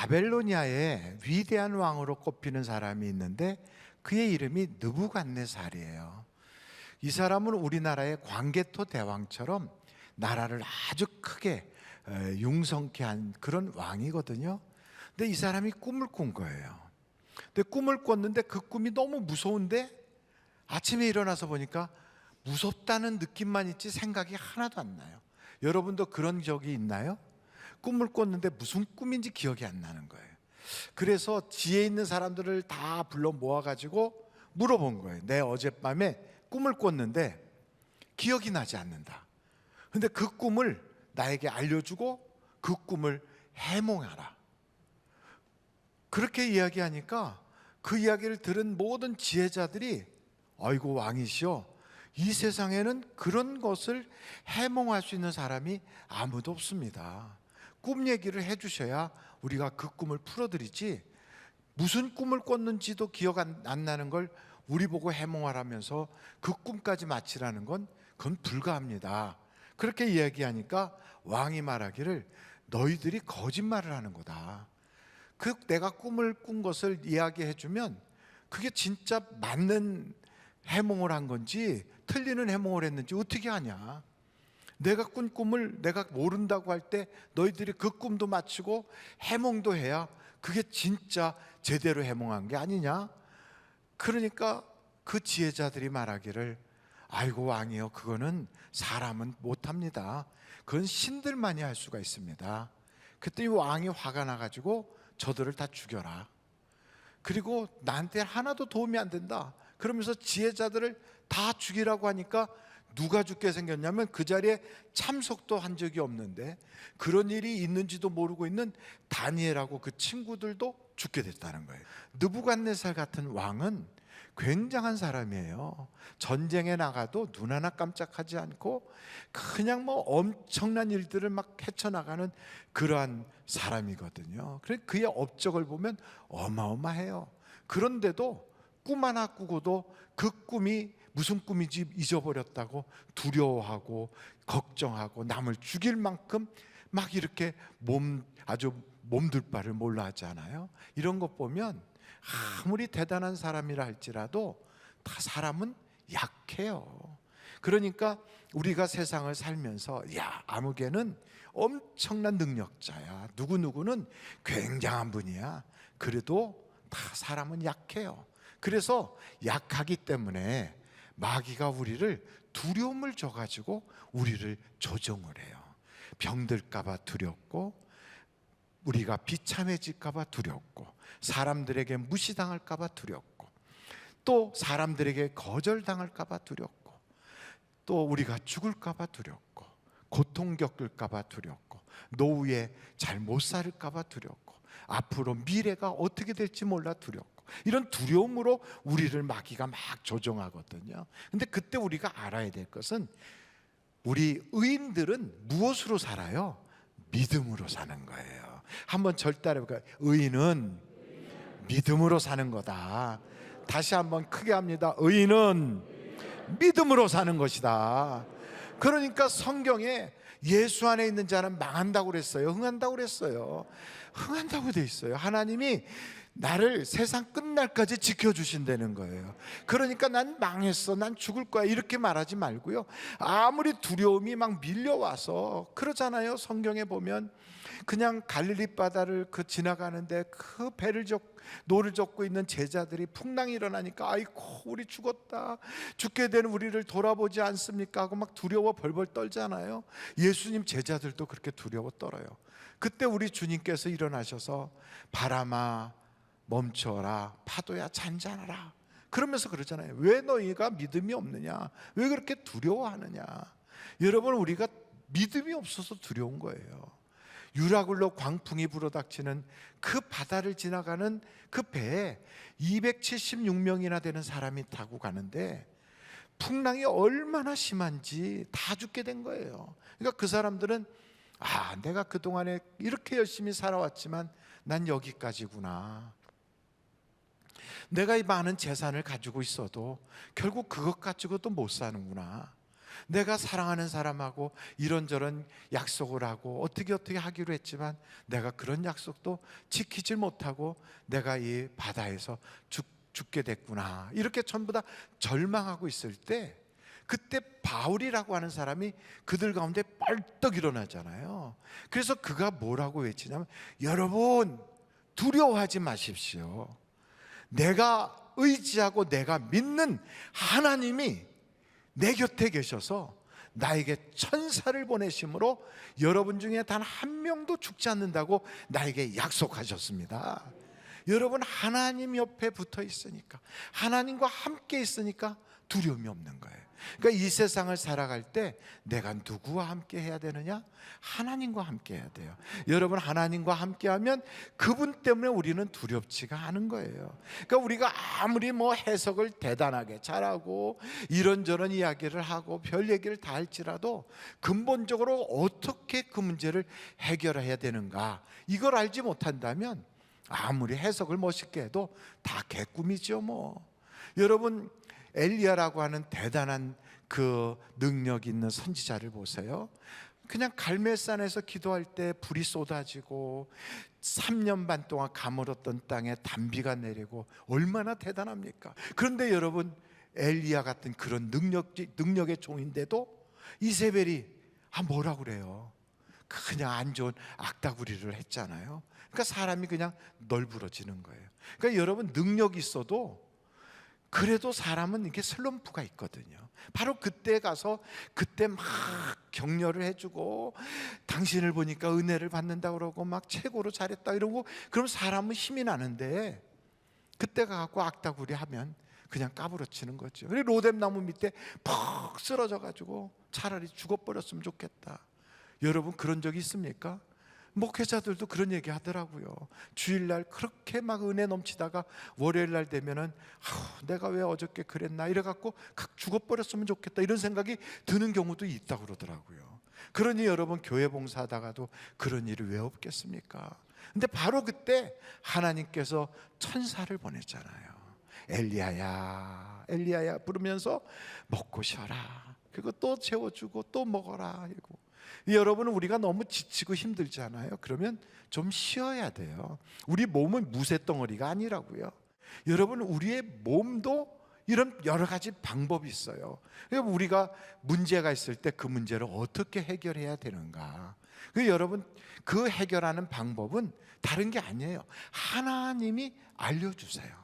바벨로니아의 위대한 왕으로 꼽히는 사람이 있는데 그의 이름이 느부갓네살이에요. 이 사람은 우리나라의 광개토 대왕처럼 나라를 아주 크게 융성케 한 그런 왕이거든요. 근데 이 사람이 꿈을 꾼 거예요. 근데 꿈을 꿨는데 그 꿈이 너무 무서운데 아침에 일어나서 보니까 무섭다는 느낌만 있지 생각이 하나도 안 나요. 여러분도 그런 적이 있나요? 꿈을 꿨는데 무슨 꿈인지 기억이 안 나는 거예요. 그래서 지혜 있는 사람들을 다 불러 모아가지고 물어본 거예요. 내 어젯밤에 꿈을 꿨는데 기억이 나지 않는다. 근데 그 꿈을 나에게 알려주고 그 꿈을 해몽하라. 그렇게 이야기하니까 그 이야기를 들은 모든 지혜자들이 아이고 왕이시여, 이 세상에는 그런 것을 해몽할 수 있는 사람이 아무도 없습니다. 꿈 얘기를 해주셔야 우리가 그 꿈을 풀어드리지, 무슨 꿈을 꿨는지도 기억 안 나는 걸 우리 보고 해몽하라면서 그 꿈까지 마치라는 건 그건 불가합니다. 그렇게 이야기하니까 왕이 말하기를 너희들이 거짓말을 하는 거다. 그 내가 꿈을 꾼 것을 이야기해주면 그게 진짜 맞는 해몽을 한 건지 틀리는 해몽을 했는지 어떻게 하냐. 내가 꾼 꿈을 내가 모른다고 할 때 너희들이 그 꿈도 맞추고 해몽도 해야 그게 진짜 제대로 해몽한 게 아니냐. 그러니까 그 지혜자들이 말하기를 아이고 왕이여, 그거는 사람은 못합니다. 그건 신들만이 할 수가 있습니다. 그때 이 왕이 화가 나가지고 저들을 다 죽여라. 그리고 나한테 하나도 도움이 안 된다 그러면서 지혜자들을 다 죽이라고 하니까 누가 죽게 생겼냐면 그 자리에 참석도 한 적이 없는데 그런 일이 있는지도 모르고 있는 다니엘하고 그 친구들도 죽게 됐다는 거예요. 느부갓네살 같은 왕은 굉장한 사람이에요. 전쟁에 나가도 눈 하나 깜짝하지 않고 그냥 뭐 엄청난 일들을 막 헤쳐나가는 그러한 사람이거든요. 그래서 그의 업적을 보면 어마어마해요. 그런데도 꿈 하나 꾸고도 그 꿈이 무슨 꿈인지 잊어버렸다고 두려워하고 걱정하고 남을 죽일 만큼 막 이렇게 아주 몸둘 바를 몰라 하지 않아요? 이런 것 보면 아무리 대단한 사람이라 할지라도 다 사람은 약해요. 그러니까 우리가 세상을 살면서 야, 아무개는 엄청난 능력자야, 누구누구는 굉장한 분이야, 그래도 다 사람은 약해요. 그래서 약하기 때문에 마귀가 우리를 두려움을 줘가지고 우리를 조종을 해요. 병들까봐 두렵고, 우리가 비참해질까봐 두렵고, 사람들에게 무시당할까봐 두렵고, 또 사람들에게 거절당할까봐 두렵고, 또 우리가 죽을까봐 두렵고, 고통 겪을까봐 두렵고, 노후에 잘 못 살을까봐 두렵고, 앞으로 미래가 어떻게 될지 몰라 두렵고, 이런 두려움으로 우리를 마귀가 막 조종하거든요. 근데 그때 우리가 알아야 될 것은 우리 의인들은 무엇으로 살아요? 믿음으로 사는 거예요. 한번 절 따라해볼까요? 의인은 믿음으로 사는 거다. 다시 한번 크게 합니다. 의인은 믿음으로 사는 것이다. 그러니까 성경에 예수 안에 있는 자는 망한다고 그랬어요? 흥한다고 그랬어요? 흥한다고 돼 있어요. 하나님이 나를 세상 끝날까지 지켜주신다는 거예요. 그러니까 난 망했어, 난 죽을 거야, 이렇게 말하지 말고요, 아무리 두려움이 막 밀려와서 그러잖아요. 성경에 보면 그냥 갈릴리 바다를 지나가는데 그 노를 젓고 있는 제자들이 풍랑이 일어나니까 아이고 우리 죽었다, 죽게 되는 우리를 돌아보지 않습니까 하고 막 두려워 벌벌 떨잖아요. 예수님 제자들도 그렇게 두려워 떨어요. 그때 우리 주님께서 일어나셔서 바람아 멈춰라, 파도야 잔잔하라 그러면서 그러잖아요. 왜 너희가 믿음이 없느냐, 왜 그렇게 두려워하느냐. 여러분, 우리가 믿음이 없어서 두려운 거예요. 유라굴로 광풍이 불어닥치는 그 바다를 지나가는 그 배에 276명이나 되는 사람이 타고 가는데 풍랑이 얼마나 심한지 다 죽게 된 거예요. 그러니까 그 사람들은 내가 그동안에 이렇게 열심히 살아왔지만 난 여기까지구나, 내가 이 많은 재산을 가지고 있어도 결국 그것 가지고도 못 사는구나, 내가 사랑하는 사람하고 이런저런 약속을 하고 어떻게 하기로 했지만 내가 그런 약속도 지키질 못하고 내가 이 바다에서 죽게 됐구나, 이렇게 전부 다 절망하고 있을 때, 그때 바울이라고 하는 사람이 그들 가운데 벌떡 일어나잖아요. 그래서 그가 뭐라고 외치냐면, 여러분 두려워하지 마십시오. 내가 의지하고 내가 믿는 하나님이 내 곁에 계셔서 나에게 천사를 보내심으로 여러분 중에 단 한 명도 죽지 않는다고 나에게 약속하셨습니다. 여러분, 하나님 옆에 붙어 있으니까, 하나님과 함께 있으니까 두려움이 없는 거예요. 그러니까 이 세상을 살아갈 때 내가 누구와 함께 해야 되느냐? 하나님과 함께 해야 돼요. 여러분, 하나님과 함께 하면 그분 때문에 우리는 두렵지가 않은 거예요. 그러니까 우리가 아무리 뭐 해석을 대단하게 잘하고 이런저런 이야기를 하고 별 얘기를 다 할지라도 근본적으로 어떻게 그 문제를 해결해야 되는가, 이걸 알지 못한다면 아무리 해석을 멋있게 해도 다 개꿈이죠 뭐. 여러분, 엘리야라고 하는 대단한 그 능력 있는 선지자를 보세요. 그냥 갈멜산에서 기도할 때 불이 쏟아지고 3년 반 동안 가물었던 땅에 단비가 내리고 얼마나 대단합니까? 그런데 여러분, 엘리야 같은 그런 능력의 종인데도 이세벨이 뭐라고 그래요? 그냥 안 좋은 악다구리를 했잖아요. 그러니까 사람이 그냥 널브러지는 거예요. 그러니까 여러분, 능력이 있어도 그래도 사람은 이렇게 슬럼프가 있거든요. 바로 그때 가서 그때 막 격려를 해주고 당신을 보니까 은혜를 받는다 그러고 막 최고로 잘했다 이러고, 그럼 사람은 힘이 나는데 그때 가갖고 악다구리 하면 그냥 까부러치는 거죠. 그리고 로뎀나무 밑에 퍽 쓰러져 가지고 차라리 죽어버렸으면 좋겠다. 여러분, 그런 적이 있습니까? 목회자들도 그런 얘기 하더라고요. 주일날 그렇게 막 은혜 넘치다가 월요일날 되면은 내가 왜 어저께 그랬나 이래갖고 각 죽어버렸으면 좋겠다, 이런 생각이 드는 경우도 있다고 그러더라고요. 그러니 여러분, 교회 봉사하다가도 그런 일이 왜 없겠습니까? 근데 바로 그때 하나님께서 천사를 보냈잖아요. 엘리야야 엘리야야 부르면서 먹고 쉬어라, 그리고 또 재워주고 또 먹어라. 이러고. 여러분은 우리가 너무 지치고 힘들잖아요. 그러면 좀 쉬어야 돼요. 우리 몸은 무쇠덩어리가 아니라고요. 여러분, 우리의 몸도 이런 여러 가지 방법이 있어요. 우리가 문제가 있을 때 그 문제를 어떻게 해결해야 되는가, 여러분, 그 해결하는 방법은 다른 게 아니에요. 하나님이 알려주세요.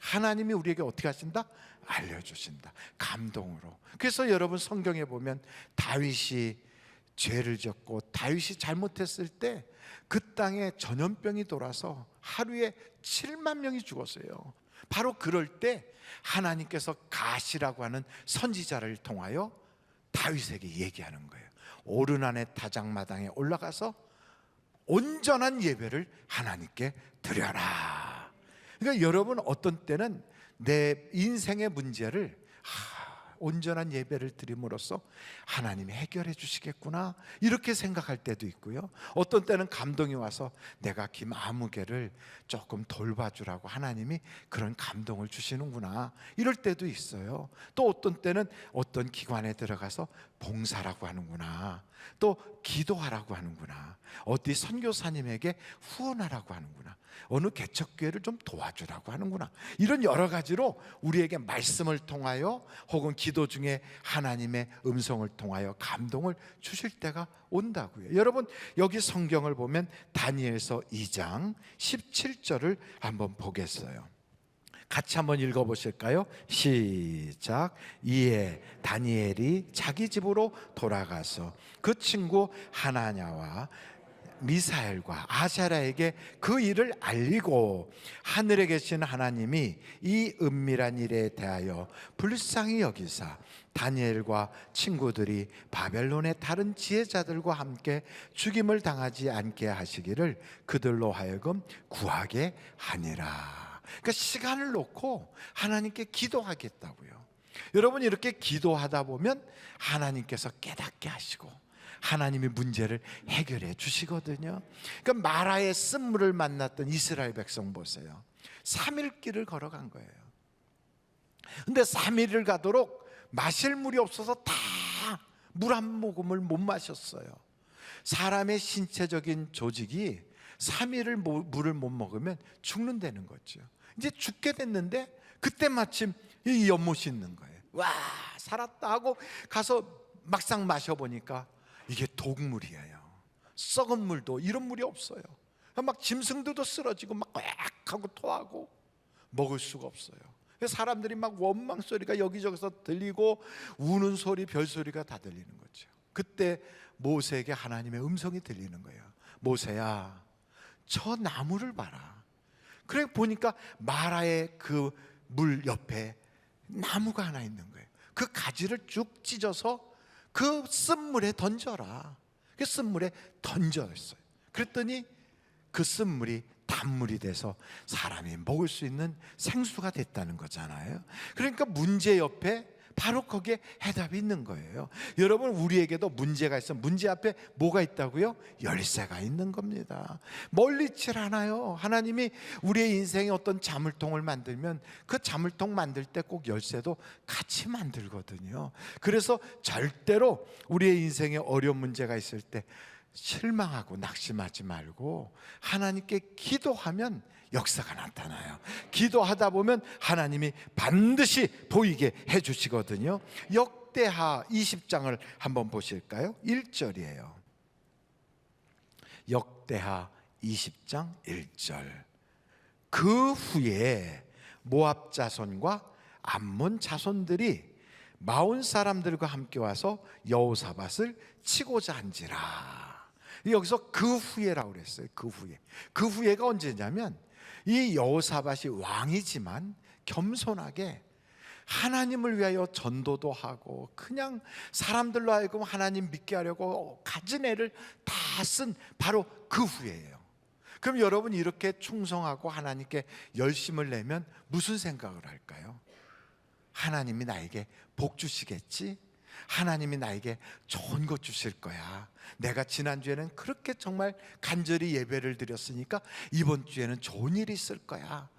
하나님이 우리에게 어떻게 하신다? 알려주신다. 감동으로. 그래서 여러분, 성경에 보면 다윗이 죄를 졌고 다윗이 잘못했을 때 그 땅에 전염병이 돌아서 하루에 7만 명이 죽었어요. 바로 그럴 때 하나님께서 가시라고 하는 선지자를 통하여 다윗에게 얘기하는 거예요. 오르난의 다장마당에 올라가서 온전한 예배를 하나님께 드려라. 그러니까 여러분, 어떤 때는 내 인생의 문제를 온전한 예배를 드림으로써 하나님이 해결해 주시겠구나, 이렇게 생각할 때도 있고요. 어떤 때는 감동이 와서 내가 김아무개를 조금 돌봐주라고 하나님이 그런 감동을 주시는구나, 이럴 때도 있어요. 또 어떤 때는 어떤 기관에 들어가서 봉사라고 하는구나, 또 기도하라고 하는구나, 어디 선교사님에게 후원하라고 하는구나, 어느 개척교회를 좀 도와주라고 하는구나, 이런 여러 가지로 우리에게 말씀을 통하여 혹은 기도 중에 하나님의 음성을 통하여 감동을 주실 때가 온다고요. 여러분, 여기 성경을 보면 다니엘서 2장 17절을 한번 보겠어요. 같이 한번 읽어보실까요? 시작. 이에 다니엘이 자기 집으로 돌아가서 그 친구 하나냐와 미사엘과 아사랴에게 그 일을 알리고 하늘에 계신 하나님이 이 은밀한 일에 대하여 불쌍히 여기사 다니엘과 친구들이 바벨론의 다른 지혜자들과 함께 죽임을 당하지 않게 하시기를 그들로 하여금 구하게 하니라. 그러니까 시간을 놓고 하나님께 기도하겠다고요. 여러분, 이렇게 기도하다 보면 하나님께서 깨닫게 하시고 하나님이 문제를 해결해 주시거든요. 그러니까 마라의 쓴물을 만났던 이스라엘 백성 보세요. 3일 길을 걸어간 거예요. 근데 3일을 가도록 마실 물이 없어서 다 물 한 모금을 못 마셨어요. 사람의 신체적인 조직이 3일을 물을 못 먹으면 죽는다는 거죠. 이제 죽게 됐는데 그때 마침 이 연못이 있는 거예요. 와, 살았다 하고 가서 막상 마셔보니까 이게 독물이에요. 썩은 물도 이런 물이 없어요. 막 짐승들도 쓰러지고 막 꽥 하고 토하고 먹을 수가 없어요. 사람들이 막 원망 소리가 여기저기서 들리고 우는 소리, 별소리가 다 들리는 거죠. 그때 모세에게 하나님의 음성이 들리는 거예요. 모세야, 저 나무를 봐라. 그래 보니까 마라의 그 물 옆에 나무가 하나 있는 거예요. 그 가지를 쭉 찢어서 그 쓴물에 던져라. 그 쓴물에 던졌어요. 그랬더니 그 쓴물이 단물이 돼서 사람이 먹을 수 있는 생수가 됐다는 거잖아요. 그러니까 문제 옆에 바로 거기에 해답이 있는 거예요. 여러분, 우리에게도 문제가 있으면 문제 앞에 뭐가 있다고요? 열쇠가 있는 겁니다. 멀리 있질 않아요. 하나님이 우리의 인생에 어떤 자물통을 만들면 그 자물통 만들 때 꼭 열쇠도 같이 만들거든요. 그래서 절대로 우리의 인생에 어려운 문제가 있을 때 실망하고 낙심하지 말고 하나님께 기도하면 역사가 나타나요. 기도하다 보면 하나님이 반드시 보이게 해주시거든요. 역대하 20장을 한번 보실까요? 1절이에요. 역대하 20장 1절. 그 후에 모압 자손과 암몬 자손들이 마온 사람들과 함께 와서 여호사밧을 치고자 한지라. 여기서 그 후에라고 그랬어요. 그 후에. 그 후에가 언제냐면 이 여호사밧이 왕이지만 겸손하게 하나님을 위하여 전도도 하고 그냥 사람들로 하여금 하나님 믿게 하려고 가진 애를 다 쓴 바로 그 후에예요. 그럼 여러분, 이렇게 충성하고 하나님께 열심을 내면 무슨 생각을 할까요? 하나님이 나에게 복 주시겠지? 하나님이 나에게 좋은 것 주실 거야. 내가 지난주에는 그렇게 정말 간절히 예배를 드렸으니까 이번 주에는 좋은 일이 있을 거야.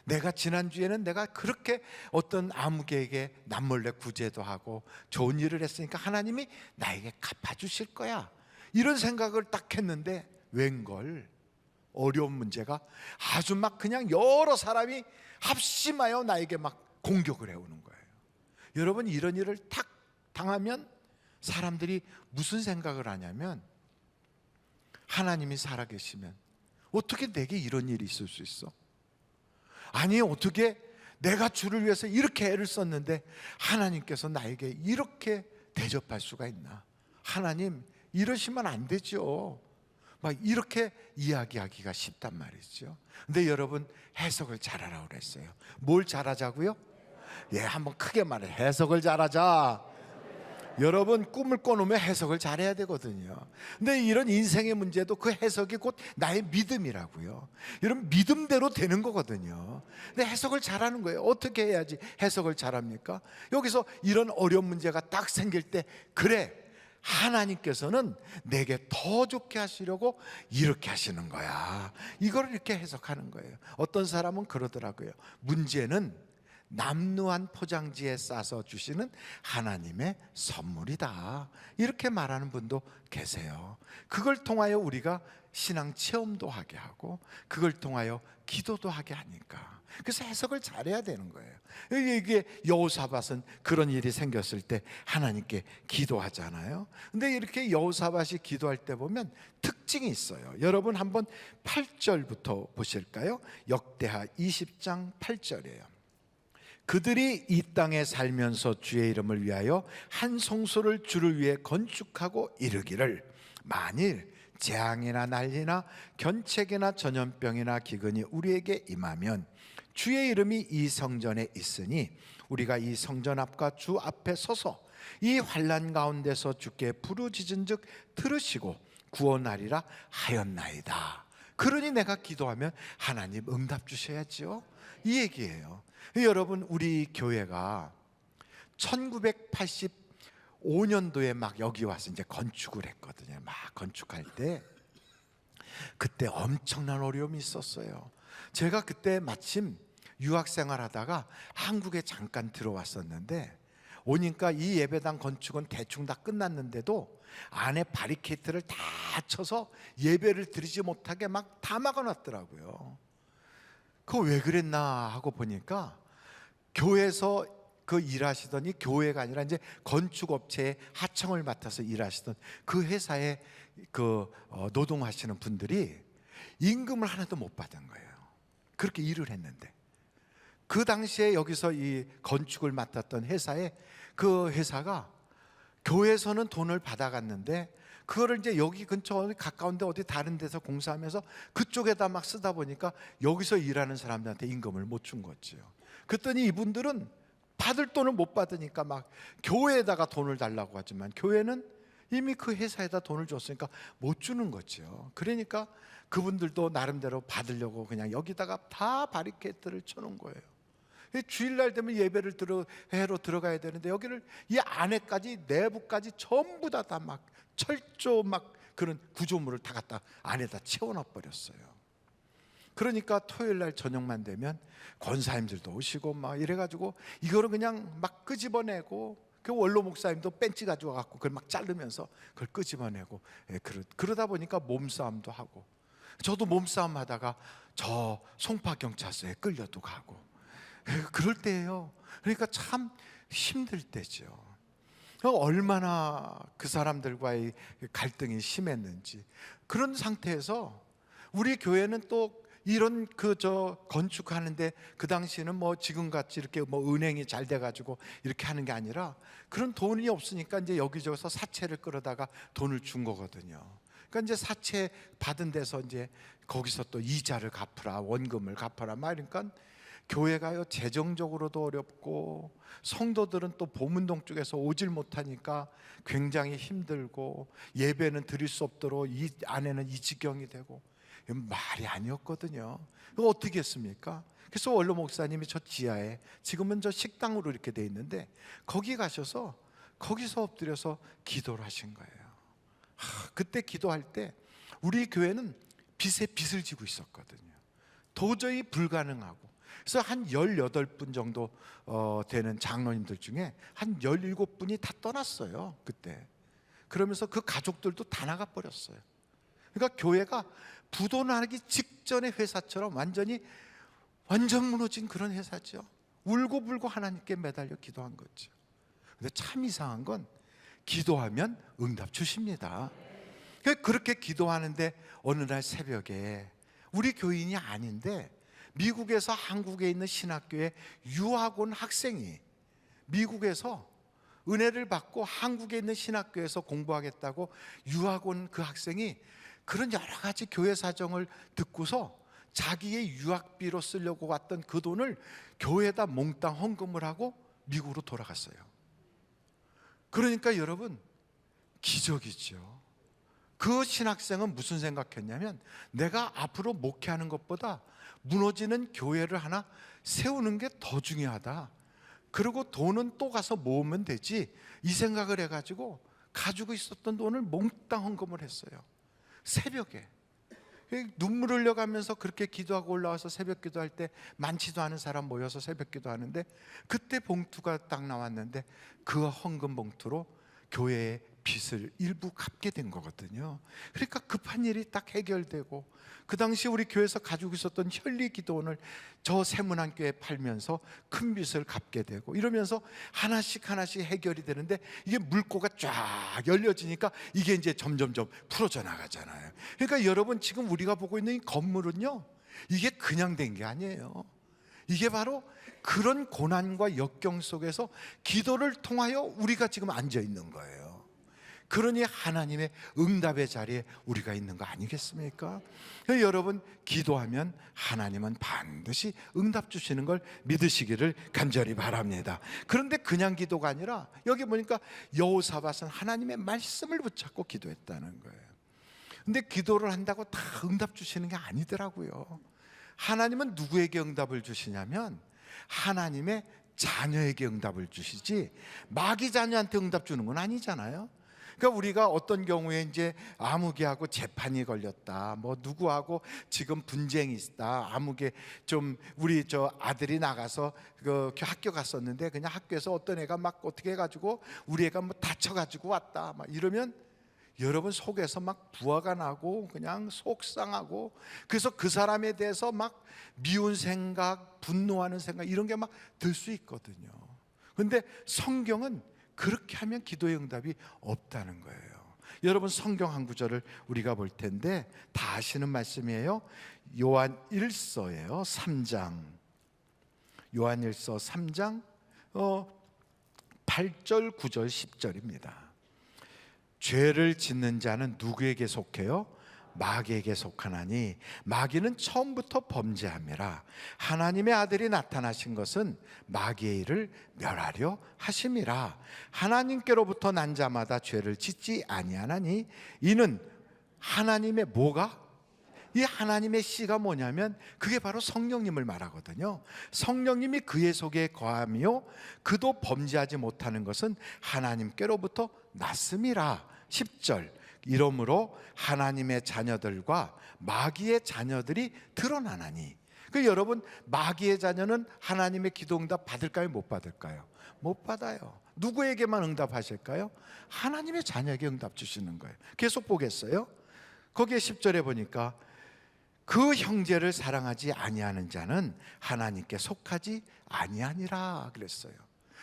내가 지난주에는 내가 그렇게 어떤 아무개에게 남몰래 구제도 하고 좋은 일을 했으니까 하나님이 나에게 갚아주실 거야. 이런 생각을 딱 했는데 웬걸 어려운 문제가 아주 막 그냥 여러 사람이 합심하여 나에게 막 공격을 해오는 거예요. 여러분, 이런 일을 탁 당하면 사람들이 무슨 생각을 하냐면 하나님이 살아계시면 어떻게 내게 이런 일이 있을 수 있어? 아니, 어떻게 내가 주를 위해서 이렇게 애를 썼는데 하나님께서 나에게 이렇게 대접할 수가 있나? 하나님, 이러시면 안 되죠. 막 이렇게 이야기하기가 쉽단 말이죠. 근데 여러분, 해석을 잘하라고 그랬어요. 뭘 잘하자고요? 예, 한번 크게 말해. 해석을 잘하자. 여러분, 꿈을 꿔놓으면 해석을 잘해야 되거든요. 근데 이런 인생의 문제도 그 해석이 곧 나의 믿음이라고요. 여러분, 믿음대로 되는 거거든요. 근데 해석을 잘하는 거예요. 어떻게 해야지 해석을 잘합니까? 여기서 이런 어려운 문제가 딱 생길 때, 그래, 하나님께서는 내게 더 좋게 하시려고 이렇게 하시는 거야. 이걸 이렇게 해석하는 거예요. 어떤 사람은 그러더라고요. 문제는 남루한 포장지에 싸서 주시는 하나님의 선물이다. 이렇게 말하는 분도 계세요. 그걸 통하여 우리가 신앙 체험도 하게 하고 그걸 통하여 기도도 하게 하니까, 그래서 해석을 잘해야 되는 거예요. 이게 여호사밧은 그런 일이 생겼을 때 하나님께 기도하잖아요. 근데 이렇게 여호사밧이 기도할 때 보면 특징이 있어요. 여러분, 한번 8절부터 보실까요? 역대하 20장 8절이에요. 그들이 이 땅에 살면서 주의 이름을 위하여 한 성소를 주를 위해 건축하고 이르기를, 만일 재앙이나 난리나 견책이나 전염병이나 기근이 우리에게 임하면 주의 이름이 이 성전에 있으니 우리가 이 성전 앞과 주 앞에 서서 이 환난 가운데서 주께 부르짖은즉 들으시고 구원하리라 하였나이다. 그러니 내가 기도하면 하나님 응답 주셔야죠. 이 얘기예요. 여러분, 우리 교회가 1985년도에 막 여기 와서 이제 건축을 했거든요. 막 건축할 때 그때 엄청난 어려움이 있었어요. 제가 그때 마침 유학 생활하다가 한국에 잠깐 들어왔었는데 오니까 이 예배당 건축은 대충 다 끝났는데도 안에 바리케이트를 다 쳐서 예배를 드리지 못하게 막 다 막아놨더라고요. 그거 왜 그랬나 하고 보니까 교회에서 그 일하시더니, 교회가 아니라 이제 건축업체에 하청을 맡아서 일하시던 그 회사에 노동하시는 분들이 임금을 하나도 못 받은 거예요. 그렇게 일을 했는데. 그 당시에 여기서 이 건축을 맡았던 회사에, 그 회사가 교회에서는 돈을 받아갔는데 그거를 이제 여기 근처 가까운데 어디 다른 데서 공사하면서 그쪽에다 막 쓰다 보니까 여기서 일하는 사람들한테 임금을 못 준 거죠. 그랬더니 이분들은 받을 돈을 못 받으니까 막 교회에다가 돈을 달라고 하지만 교회는 이미 그 회사에다 돈을 줬으니까 못 주는 거죠. 그러니까 그분들도 나름대로 받으려고 그냥 여기다가 다 바리케이트를 쳐놓은 거예요. 주일날 되면 예배를 회로 들어가야 되는데 여기를 이 안에까지, 내부까지 전부 다 막 철조 막 그런 구조물을 다 갖다 안에다 채워놔 버렸어요. 그러니까 토요일날 저녁만 되면 권사님들도 오시고 막 이래가지고 이거를 그냥 막 끄집어내고, 그 원로 목사님도 벤치 가지고 갖고 그걸 막 자르면서 그걸 끄집어내고, 그러다 보니까 몸싸움도 하고, 저도 몸싸움 하다가 저 송파 경찰서에 끌려도 가고 그럴 때예요. 그러니까 참 힘들 때죠. 얼마나 그 사람들과의 갈등이 심했는지. 그런 상태에서 우리 교회는 또 이런 건축하는데 그 당시에는 뭐 지금같이 이렇게 뭐 은행이 잘 돼가지고 이렇게 하는 게 아니라 그런 돈이 없으니까 이제 여기저기서 사채를 끌어다가 돈을 준 거거든요. 그러니까 이제 사채 받은 데서 이제 거기서 또 이자를 갚으라, 원금을 갚아라 막 이러니까 교회가요 재정적으로도 어렵고 성도들은 또 보문동 쪽에서 오질 못하니까 굉장히 힘들고 예배는 드릴 수 없도록 이 안에는 이 지경이 되고 말이 아니었거든요. 그거 어떻게 했습니까? 그래서 원로 목사님이 저 지하에, 지금은 저 식당으로 이렇게 돼 있는데 거기 가셔서 거기서 엎드려서 기도를 하신 거예요. 그때 기도할 때 우리 교회는 빚에 빚을 지고 있었거든요. 도저히 불가능하고. 그래서 한 18분 정도 되는 장로님들 중에 한 17분이 다 떠났어요 그때. 그러면서 그 가족들도 다 나가 버렸어요. 그러니까 교회가 부도나기 직전의 회사처럼 완전 무너진 그런 회사죠. 울고불고 하나님께 매달려 기도한 거죠. 근데 참 이상한 건 기도하면 응답 주십니다. 그렇게 기도하는데 어느 날 새벽에 우리 교인이 아닌데 미국에서 한국에 있는 신학교에 유학 온 학생이 미국에서 은혜를 받고 한국에 있는 신학교에서 공부하겠다고 유학 온 그 학생이 그런 여러 가지 교회 사정을 듣고서 자기의 유학비로 쓰려고 왔던 그 돈을 교회에다 몽땅 헌금을 하고 미국으로 돌아갔어요. 그러니까 여러분 기적이죠. 그 신학생은 무슨 생각했냐면 내가 앞으로 목회하는 것보다 무너지는 교회를 하나 세우는 게 더 중요하다. 그리고 돈은 또 가서 모으면 되지, 이 생각을 해가지고 가지고 있었던 돈을 몽땅 헌금을 했어요. 새벽에 눈물 흘려가면서 그렇게 기도하고 올라와서 새벽 기도할 때 많지도 않은 사람 모여서 새벽 기도하는데 그때 봉투가 딱 나왔는데 그 헌금 봉투로 교회의 빚을 일부 갚게 된 거거든요. 그러니까 급한 일이 딱 해결되고, 그 당시 우리 교회에서 가지고 있었던 현리기도원을 저 세문안교에 팔면서 큰 빚을 갚게 되고, 이러면서 하나씩 해결이 되는데 이게 물꼬가 쫙 열려지니까 이게 이제 점점점 풀어져 나가잖아요. 그러니까 여러분 지금 우리가 보고 있는 이 건물은요, 이게 그냥 된 게 아니에요. 이게 바로 그런 고난과 역경 속에서 기도를 통하여 우리가 지금 앉아 있는 거예요. 그러니 하나님의 응답의 자리에 우리가 있는 거 아니겠습니까? 여러분 기도하면 하나님은 반드시 응답 주시는 걸 믿으시기를 간절히 바랍니다. 그런데 그냥 기도가 아니라 여기 보니까 여호사밧은 하나님의 말씀을 붙잡고 기도했다는 거예요. 근데 기도를 한다고 다 응답 주시는 게 아니더라고요. 하나님은 누구에게 응답을 주시냐면 하나님의 자녀에게 응답을 주시지 마귀 자녀한테 응답 주는 건 아니잖아요. 그러니까 우리가 어떤 경우에 이제 아무개하고 재판이 걸렸다, 뭐 누구하고 지금 분쟁이 있다, 아무개 좀 우리 저 아들이 나가서 그 학교 갔었는데 그냥 학교에서 어떤 애가 막 어떻게 해가지고 우리 애가 뭐 다쳐가지고 왔다, 막 이러면 여러분 속에서 막 부화가 나고 그냥 속상하고, 그래서 그 사람에 대해서 막 미운 생각, 분노하는 생각 이런 게 막 들 수 있거든요. 그런데 성경은 그렇게 하면 기도의 응답이 없다는 거예요. 여러분 성경 한 구절을 우리가 볼 텐데 다 아시는 말씀이에요. 요한 1서예요. 3장. 요한 1서 3장 8절, 9절, 10절입니다. 죄를 짓는 자는 누구에게 속해요? 마귀에게 속하나니 마귀는 처음부터 범죄함이라. 하나님의 아들이 나타나신 것은 마귀의 일을 멸하려 하심이라. 하나님께로부터 난 자마다 죄를 짓지 아니하나니 이는 하나님의 뭐가? 이 하나님의 씨가 뭐냐면 그게 바로 성령님을 말하거든요. 성령님이 그의 속에 거하며 그도 범죄하지 못하는 것은 하나님께로부터 났음이라. 10절. 이러므로 하나님의 자녀들과 마귀의 자녀들이 드러나나니. 여러분 마귀의 자녀는 하나님의 기도 응답 받을까요? 못 받을까요? 못 받아요. 누구에게만 응답하실까요? 하나님의 자녀에게 응답 주시는 거예요. 계속 보겠어요. 거기에 10절에 보니까 그 형제를 사랑하지 아니하는 자는 하나님께 속하지 아니하니라 그랬어요.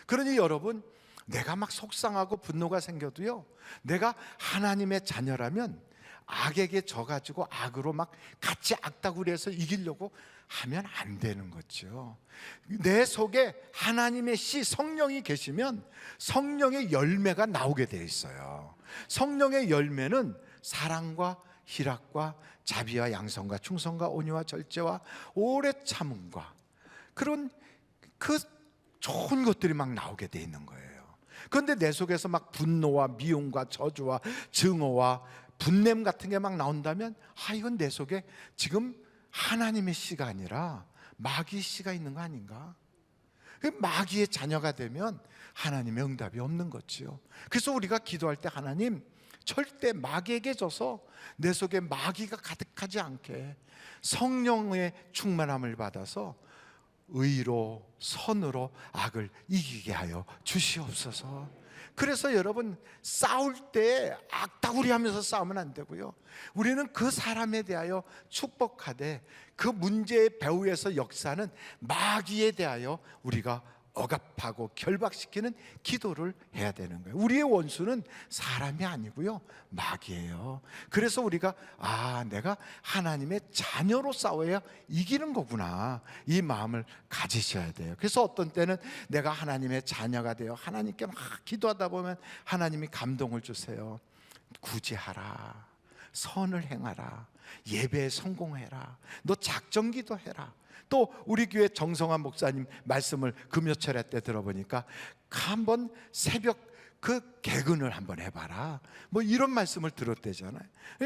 그러니 여러분, 내가 막 속상하고 분노가 생겨도요, 내가 하나님의 자녀라면 악에게 져가지고 악으로 막 같이 악다구리해서 이기려고 하면 안 되는 거죠. 내 속에 하나님의 씨 성령이 계시면 성령의 열매가 나오게 돼 있어요. 성령의 열매는 사랑과 희락과 자비와 양성과 충성과 온유와 절제와 오래 참음과 그런 그 좋은 것들이 막 나오게 돼 있는 거예요. 그런데 내 속에서 막 분노와 미움과 저주와 증오와 분냄 같은 게 막 나온다면 이건 내 속에 지금 하나님의 씨가 아니라 마귀의 씨가 있는 거 아닌가? 마귀의 자녀가 되면 하나님의 응답이 없는 거지요. 그래서 우리가 기도할 때 하나님 절대 마귀에게 져서 내 속에 마귀가 가득하지 않게 성령의 충만함을 받아서 의로 선으로 악을 이기게 하여 주시옵소서. 그래서 여러분 싸울 때 악다구리 하면서 싸우면 안 되고요, 우리는 그 사람에 대하여 축복하되 그 문제의 배후에서 역사는 마귀에 대하여 우리가 억압하고 결박시키는 기도를 해야 되는 거예요. 우리의 원수는 사람이 아니고요, 마귀예요. 그래서 우리가 내가 하나님의 자녀로 싸워야 이기는 거구나, 이 마음을 가지셔야 돼요. 그래서 어떤 때는 내가 하나님의 자녀가 되어 하나님께 막 기도하다 보면 하나님이 감동을 주세요. 구제하라, 선을 행하라, 예배에 성공해라, 너 작정기도 해라. 또 우리 교회 정성환 목사님 말씀을 금요철회 때 들어보니까 한번 새벽 그 개근을 한번 해봐라, 뭐 이런 말씀을 들었대잖아요.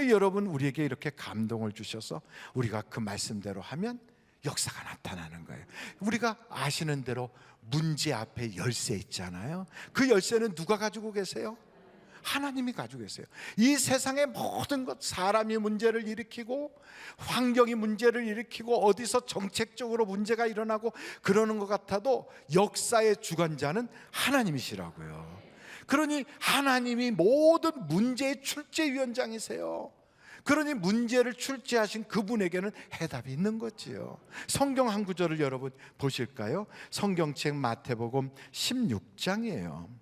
여러분 우리에게 이렇게 감동을 주셔서 우리가 그 말씀대로 하면 역사가 나타나는 거예요. 우리가 아시는 대로 문제 앞에 열쇠 있잖아요. 그 열쇠는 누가 가지고 계세요? 하나님이 가지고 계세요. 이 세상의 모든 것, 사람이 문제를 일으키고 환경이 문제를 일으키고 어디서 정책적으로 문제가 일어나고 그러는 것 같아도 역사의 주관자는 하나님이시라고요. 그러니 하나님이 모든 문제의 출제위원장이세요. 그러니 문제를 출제하신 그분에게는 해답이 있는 거지요. 성경 한 구절을 여러분 보실까요? 성경책 마태복음 16장이에요.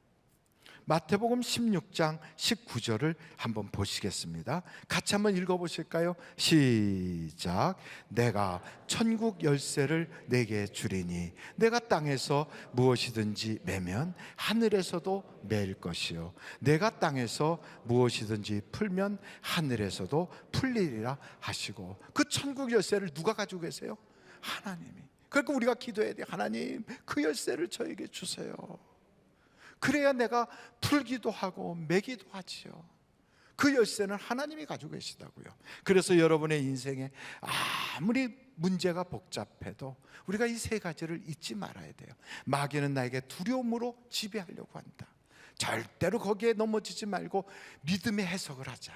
마태복음 16장 19절을 한번 보시겠습니다. 같이 한번 읽어보실까요? 시작. 내가 천국 열쇠를 내게 주리니 내가 땅에서 무엇이든지 매면 하늘에서도 매일 것이요 내가 땅에서 무엇이든지 풀면 하늘에서도 풀리리라 하시고, 그 천국 열쇠를 누가 가지고 계세요? 하나님이. 그러니까 우리가 기도해야 돼요. 하나님 그 열쇠를 저에게 주세요. 그래야 내가 풀기도 하고 매기도 하지요. 그 열쇠는 하나님이 가지고 계시다고요. 그래서 여러분의 인생에 아무리 문제가 복잡해도 우리가 이 세 가지를 잊지 말아야 돼요. 마귀는 나에게 두려움으로 지배하려고 한다. 절대로 거기에 넘어지지 말고 믿음의 해석을 하자.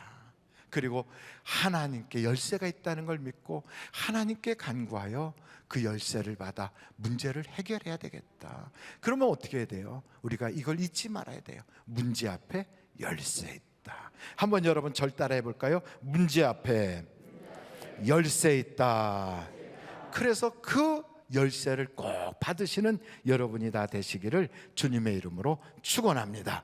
그리고 하나님께 열쇠가 있다는 걸 믿고 하나님께 간구하여 그 열쇠를 받아 문제를 해결해야 되겠다. 그러면 어떻게 해야 돼요? 우리가 이걸 잊지 말아야 돼요. 문제 앞에 열쇠 있다. 한번 여러분 절 따라해 볼까요? 문제 앞에 열쇠 있다. 그래서 그 열쇠를 꼭 받으시는 여러분이 다 되시기를 주님의 이름으로 축원합니다.